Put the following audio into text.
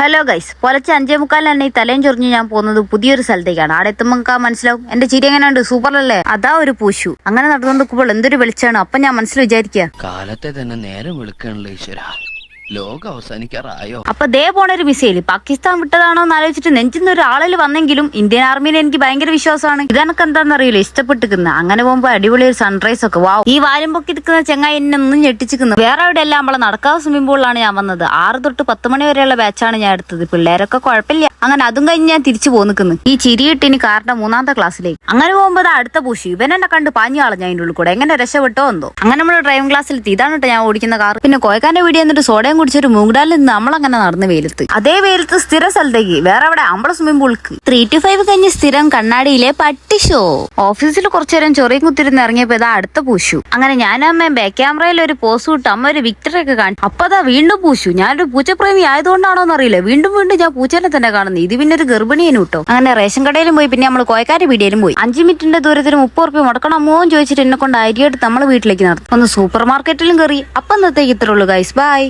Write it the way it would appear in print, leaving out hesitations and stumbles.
Hello guys, പുലർച്ചെ 5:45 തന്നെ ഈ തലയും ചൊറിഞ്ഞ് ഞാൻ പോകുന്നത് പുതിയൊരു സ്ഥലത്തേക്കാണ്. അവിടെ എത്തുമ്പോൾ മനസ്സിലാവും എന്റെ ചിരി എങ്ങനെയുണ്ട്, സൂപ്പറല്ലേ? അതാ ഒരു പൂശു. അങ്ങനെ നടന്നുകൊണ്ട് നിൽക്കുമ്പോൾ എന്തൊരു വെളിച്ചാണ്. അപ്പൊ ഞാൻ മനസ്സിൽ വിചാരിക്കുക, കാലത്തെ തന്നെ നേരം വിളിക്കണല്ലോ ഈശ്വര, ലോകം അവസാനിക്കാറായോ? അപ്പൊ ദേ പോണൊരു മിസൈല് പാകിസ്ഥാൻ വിട്ടതാണോ എന്ന് ആലോചിച്ചിട്ട് നെഞ്ചിന്ന് ഒരു ആളിൽ വന്നെങ്കിലും ഇന്ത്യൻ ആർമിയിൽ എനിക്ക് ഭയങ്കര വിശ്വാസമാണ്. ഇതെനക്ക് എന്താണെന്നറിയില്ല, ഇഷ്ടപ്പെട്ടിരിക്കുന്നത്. അങ്ങനെ പോകുമ്പോ അടിപൊളി ഒരു സൺറൈസ് ഒക്കെ. വാവ്, ഈ വാലും പൊക്കി നിൽക്കുന്ന ചെങ്ങായി എന്നെ ഒന്നും ഞെട്ടിച്ചിരിക്കുന്നു. വേറെ എവിടെ എല്ലാം നമ്മളെ നടക്കാവ് സ്വിമ്മിംഗ് പൂളിലാണ് ഞാൻ വന്നത്. 6 തൊട്ട് 10 മണി വരെയുള്ള ബാച്ചാണ് ഞാൻ എടുത്തത്. പിള്ളേരൊക്കെ കുഴപ്പമില്ല. അങ്ങനെ അതും കഴിഞ്ഞ് ഞാൻ തിരിച്ചു പോന്നിക്കുന്നു. ഈ ചിരിയിട്ട് ഇനി കാറിന്റെ 3ാമത്തെ ക്ലാസ്സിലേക്ക്. അങ്ങനെ പോകുമ്പോ അടുത്ത പൂശി ഇവൻ എന്നെ കണ്ട് പാഞ്ഞു കളഞ്ഞ അതിൻ്റെ ഉള്ളിൽ കൂടെ. എങ്ങനെ രക്ഷപ്പെട്ടോ എന്തോ. അങ്ങനെ നമ്മൾ ഡ്രൈവിംഗ് ക്ലാസ്സിലെത്തി. ഇതാണ് കേട്ടോ ഞാൻ ഓടിക്കുന്ന കാർ. പിന്നെ കോയക്കാന്റെ വീഡിയോ എന്നിട്ട് സോഡയും കുടിച്ചൊരു മൂങ്ങടാലിൽ നിന്ന് നമ്മളങ്ങനെ നടന്ന് വെയിലത്ത്. അതേ വെയിലത്ത് സ്ഥിര സ്ഥലത്തേക്ക്. വേറെ അവിടെ അമ്പള സ്വിമ്മിംഗ് പൂൾക്ക് 3 to 5 കഴിഞ്ഞ് സ്ഥിരം കണ്ണാടിയിലെ പട്ടി ഷോ. ഓഫീസിൽ കുറച്ചു നേരം ചൊറിയും കുത്തിരുന്ന് ഇറങ്ങിയപ്പോ ഇതാ അടുത്ത പൂശു. അങ്ങനെ ഞാനും അമ്മയും ബാക്ക് ക്യാമറയിൽ ഒരു പോസ് വിട്ട് അമ്മ ഒരു വിക്ടറി ഒക്കെ കാണിച്ചു. അപ്പൊ അതാ വീണ്ടും പൂശു. ഞാനൊരു പൂച്ചപ്രേമി ആയതുകൊണ്ടാണോ എന്നറിയില്ല, വീണ്ടും ഞാൻ പൂച്ചേനെ തന്നെ കാണുന്നു. ഇത് പിന്നെ ഒരു ഗർഭിണിയേനും കേട്ടോ. അങ്ങനെ റേഷൻ കടയിലും പോയി. പിന്നെ നമ്മൾ കോയക്കാരുടെ വീഡിയോയിലും പോയി. 5 മിനിറ്റിന്റെ ദൂരത്തിന് 30 റുപ്യ മുടക്കണമോ എന്ന് ചോദിച്ചിട്ട് എന്നെ കൊണ്ട് അരിയായിട്ട് നമ്മളെ വീട്ടിലേക്ക് നടത്തും. ഒന്ന് സൂപ്പർ മാർക്കറ്റിലും കയറി. അപ്പം ഇന്നത്തേക്ക് ഇത്രയുള്ളൂ ഗൈസ്, ബൈ.